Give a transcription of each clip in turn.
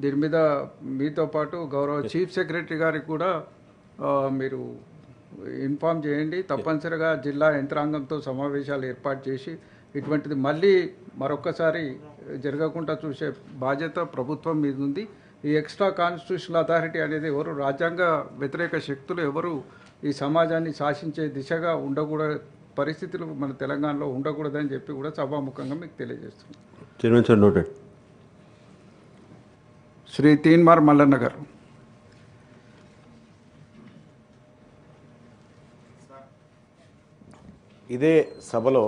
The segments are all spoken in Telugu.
దీని మీద మీతో పాటు గౌరవ చీఫ్ సెక్రటరీ గారికి కూడా మీరు ఇన్ఫామ్ చేయండి. తప్పనిసరిగా జిల్లా యంత్రాంగంతో సమావేశాలు ఏర్పాటు చేసి ఇటువంటిది మళ్ళీ మరొకసారి జరగకుండా చూసే బాధ్యత ప్రభుత్వం మీద ఉంది. ఈ ఎక్స్ట్రా కాన్స్టిట్యూషనల్ అథారిటీ అనేది ఎవరు రాజ్యాంగ వ్యతిరేక శక్తులు ఎవరు ఈ సమాజాన్ని శాసించే దిశగా ఉండకూడదు, పరిస్థితులు మన తెలంగాణలో ఉండకూడదని చెప్పి కూడా సభాముఖంగా మీకు తెలియజేస్తున్నాం. శ్రీ తీన్మార్ మల్లన్న గారు. ఇదే సభలో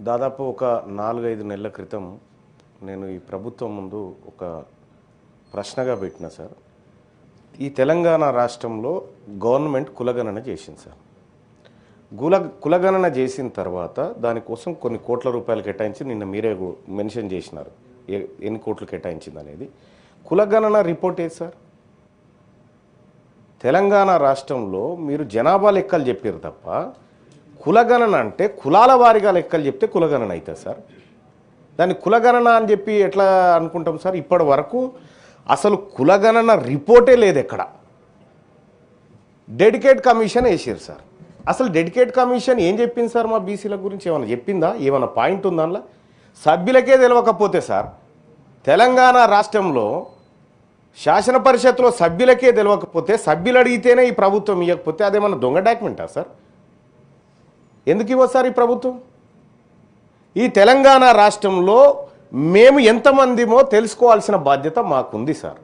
దాదాపు ఒక 4-5 నెలల క్రితం నేను ఈ ప్రభుత్వం ముందు ఒక ప్రశ్నగా పెట్టిన సార్. ఈ తెలంగాణ రాష్ట్రంలో గవర్నమెంట్ కులగణన చేసింది సార్. కులగణన చేసిన తర్వాత దానికోసం కొన్ని కోట్ల రూపాయలు కేటాయించి నిన్న మీరే మెన్షన్ చేసినారు ఎన్ని కోట్లు కేటాయించింది అనేది. కులగణన రిపోర్ట్ ఏది సార్? తెలంగాణ రాష్ట్రంలో మీరు జనాభా లెక్కలు చెప్పారు తప్ప కులగణన అంటే కులాల వారిగా లెక్కలు చెప్తే కులగణన అవుతుంది సార్. దాన్ని కులగణన అని చెప్పి ఎట్లా అనుకుంటాం సార్? ఇప్పటి వరకు అసలు కులగణన రిపోర్టే లేదు ఎక్కడ. డెడికేట్ కమిషన్ వేసారు సార్. అసలు డెడికేట్ కమిషన్ ఏం చెప్పింది సార్? మా బీసీల గురించి ఏమైనా చెప్పిందా? ఏమైనా పాయింట్ ఉందా? అందులో సభ్యులకే తెలియకపోతే సార్, తెలంగాణ రాష్ట్రంలో శాసన పరిషత్తులో సభ్యులకే తెలియకపోతే సభ్యులు అడిగితేనే ఈ ప్రభుత్వం ఇవ్వకపోతే అదేమన్నా దొంగ డాక్యుమెంటా సార్? ఎందుకు ఇవ్వదు సార్ ఈ ప్రభుత్వం? ఈ తెలంగాణ రాష్ట్రంలో మేము ఎంతమందిమో తెలుసుకోవాల్సిన బాధ్యత మాకుంది సార్.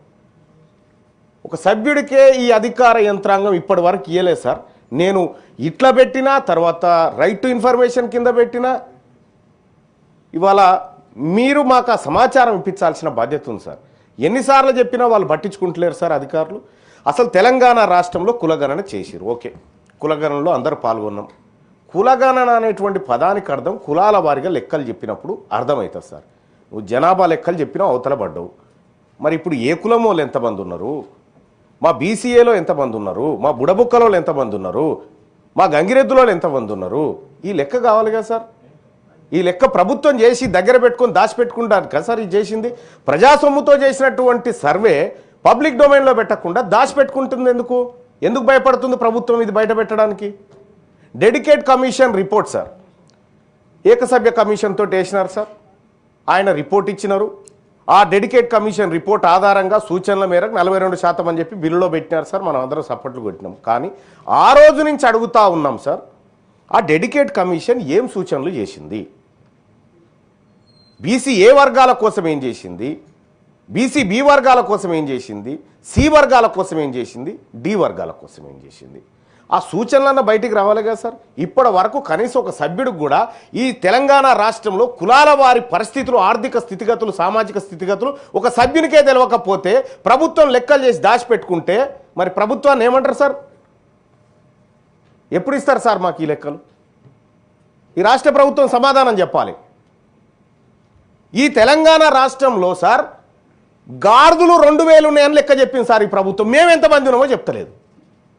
ఒక సభ్యుడికే ఈ అధికార యంత్రాంగం ఇప్పటి వరకు ఇవ్వలేదు సార్. నేను ఇట్లా పెట్టినా, తర్వాత రైట్ టు ఇన్ఫర్మేషన్ కింద పెట్టినా, ఇవాళ మీరు మాకు ఆ సమాచారం ఇప్పించాల్సిన బాధ్యత ఉంది సార్. ఎన్నిసార్లు చెప్పినా వాళ్ళు పట్టించుకుంటలేరు సార్ అధికారులు. అసలు తెలంగాణ రాష్ట్రంలో కులగణన చేసిరు, ఓకే, కులగణనలో అందరూ పాల్గొన్నాం. కులగణన అనేటువంటి పదానికి అర్థం కులాల వారిగా లెక్కలు చెప్పినప్పుడు అర్థమవుతుంది సార్. నువ్వు జనాభా లెక్కలు చెప్పినా అవతల పడ్డావు. మరి ఇప్పుడు ఏ కులం వాళ్ళు ఎంతమంది ఉన్నారు, మా బీసీఏలో ఎంతమంది ఉన్నారు, మా బుడబుక్కలో ఎంతమంది ఉన్నారు, మా గంగిరెద్దులో ఎంతమంది ఉన్నారు, ఈ లెక్క కావాలి కదా సార్. ఈ లెక్క ప్రభుత్వం చేసి దగ్గర పెట్టుకొని దాచిపెట్టుకుంటారు కదా సార్. ఇది చేసింది ప్రజాసొమ్ముతో చేసినటువంటి సర్వే పబ్లిక్ డొమైన్లో పెట్టకుండా దాచిపెట్టుకుంటుంది. ఎందుకు భయపడుతుంది ప్రభుత్వం ఇది బయట పెట్టడానికి? డెడికేట్ కమిషన్ రిపోర్ట్ సార్, ఏకసభ్య కమిషన్ తోటి వేసినారు సార్. ఆయన రిపోర్ట్ ఇచ్చినారు. ఆ డెడికేట్ కమిషన్ రిపోర్ట్ ఆధారంగా సూచనల మేరకు 42% అని చెప్పి బిల్లులో పెట్టినారు సార్. మనం అందరం సపోర్ట్లు కొట్టినాం. కానీ ఆ రోజు నుంచి అడుగుతా ఉన్నాం సార్, ఆ డెడికేట్ కమిషన్ ఏం సూచనలు చేసింది? బీసీ ఏ వర్గాల కోసం ఏం చేసింది, బీసీ బి వర్గాల కోసం ఏం చేసింది, సి వర్గాల కోసం ఏం చేసింది, డి వర్గాల కోసం ఏం చేసింది? ఆ సూచనలన్న బయటికి రావాలి కదా సార్. ఇప్పటి వరకు కనీసం ఒక సభ్యుడికి కూడా ఈ తెలంగాణ రాష్ట్రంలో కులాల వారి పరిస్థితులు, ఆర్థిక స్థితిగతులు, సామాజిక స్థితిగతులు ఒక సభ్యునికే తెలియకపోతే ప్రభుత్వం లెక్కలు చేసి దాచిపెట్టుకుంటే మరి ప్రభుత్వాన్ని ఏమంటారు సార్? ఎప్పుడు ఇస్తారు సార్ మాకు ఈ లెక్కలు? ఈ రాష్ట్ర ప్రభుత్వం సమాధానం చెప్పాలి. ఈ తెలంగాణ రాష్ట్రంలో సార్ గాడిదలు 2000 ఉన్నాయని లెక్క చెప్పింది సార్ ఈ ప్రభుత్వం. మేము ఎంతమంది ఉన్నామో చెప్తలేదు.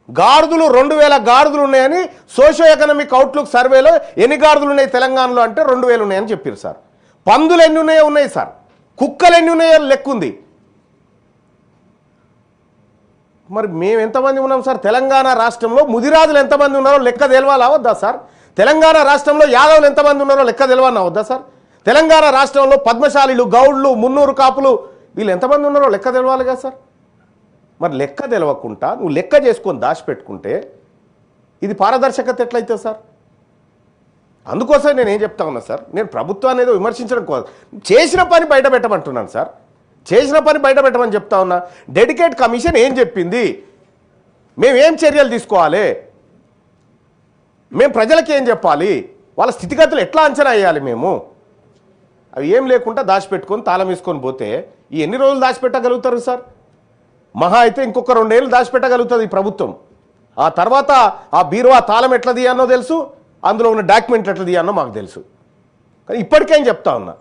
గాడిదలు 2000 గాడిదలు ఉన్నాయని సోషో ఎకనామిక్ అవుట్లుక్ సర్వేలో ఎన్ని గాడిదలు ఉన్నాయి తెలంగాణలో అంటే 2000 ఉన్నాయని చెప్పారు సార్. పందులు ఎన్ని ఉన్నాయో ఉన్నాయి సార్, కుక్కలు ఎన్ని ఉన్నాయో లెక్క ఉంది. మరి మేము ఎంతమంది ఉన్నాం సార్? తెలంగాణ రాష్ట్రంలో ముదిరాజులు ఎంతమంది ఉన్నారో లెక్క తెలవాలా వద్దా సార్? తెలంగాణ రాష్ట్రంలో యాదవులు ఎంతమంది ఉన్నారో లెక్క తెలవాలా వద్దా సార్? తెలంగాణ రాష్ట్రంలో పద్మశాలీలు, గౌడ్లు, మున్నూరు కాపులు వీళ్ళు ఎంతమంది ఉన్నారో లెక్క తెలవాలి కదా సార్. మరి లెక్క తెలవకుండా నువ్వు లెక్క చేసుకొని దాచిపెట్టుకుంటే ఇది పారదర్శకత ఎట్లయితే సార్? అందుకోసం నేను ఏం చెప్తా ఉన్నా సార్, నేను ప్రభుత్వాన్ని ఏదో విమర్శించడం కోసం చేసిన పని బయట పెట్టమంటున్నాను సార్. చేసిన పని బయట పెట్టమని చెప్తా ఉన్నా. డెడికేట్ కమిషన్ ఏం చెప్పింది, మేమేం చర్యలు తీసుకోవాలి, మేము ప్రజలకి ఏం చెప్పాలి, వాళ్ళ స్థితిగతులు ఎట్లా అంచనా వేయాలి, మేము అవి ఏం లేకుండా దాచిపెట్టుకొని తాళం వేసుకొని పోతే ఈ ఎన్ని రోజులు దాచిపెట్టగలుగుతారు సార్? మహా అయితే ఇంకొక 2 ఏళ్ళు దాచిపెట్టగలుగుతుంది ఈ ప్రభుత్వం. ఆ తర్వాత ఆ బీరువా తాళం ఎట్లా తీయానో తెలుసు, అందులో ఉన్న డాక్యుమెంట్లు ఎట్లా తీయానో మాకు తెలుసు. కానీ ఇప్పటికేం చెప్తా ఉన్నా,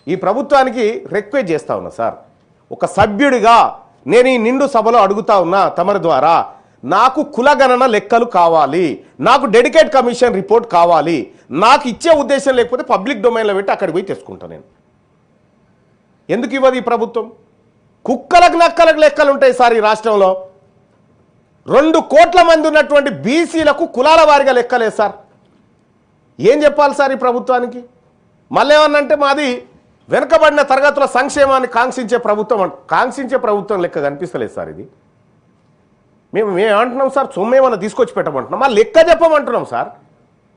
ఈ ప్రభుత్వానికి రిక్వెస్ట్ చేస్తా ఉన్నా సార్, ఒక సభ్యుడిగా నేను ఈ నిండు సభలో అడుగుతా ఉన్నా తమరి ద్వారా, నాకు కులగణన లెక్కలు కావాలి, నాకు డెడికేట్ కమిషన్ రిపోర్ట్ కావాలి. నాకు ఇచ్చే ఉద్దేశం లేకపోతే పబ్లిక్ డొమైన్లో పెట్టి అక్కడికి పోయి తెచ్చుకుంటా నేను. ఎందుకు ఇవ్వదు ఈ ప్రభుత్వం? కుక్కలకు నక్కలకు లెక్కలు ఉంటాయి సార్ ఈ రాష్ట్రంలో. 2 కోట్ల మంది ఉన్నటువంటి బీసీలకు కులాల వారిగా లెక్కలేదు సార్. ఏం చెప్పాలి సార్ ఈ ప్రభుత్వానికి? మళ్ళీ ఏమన్నంటే మాది వెనుకబడిన తరగతుల సంక్షేమాన్ని కాంక్షించే ప్రభుత్వం లెక్క కనిపిస్తలేదు సార్ ఇది. మేము ఏమంటున్నాం సార్? సొమ్మేమన్నా తీసుకొచ్చి పెట్టమంటున్నాం, మా లెక్క చెప్పమంటున్నాం సార్.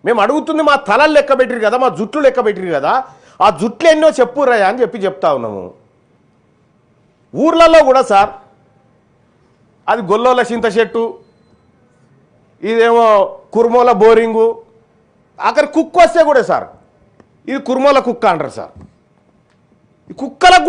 మేము అడుగుతుంది మా తలలు లెక్క పెట్టిరు కదా, మా జుట్లు లెక్క పెట్టిరు కదా, ఆ జుట్లు ఎన్నో చెప్పుర్రయ్యా అని చెప్తా ఉన్నాము. ఊర్లలో కూడా సార్ అది గొల్లోల చింత చెట్టు, ఇదేమో కుర్మోల బోరింగు, అక్కడ కుక్క వస్తే కూడా సార్ ఇది కుర్మోల కుక్క అంటారు సార్. ఈ కుక్కలకు కూడా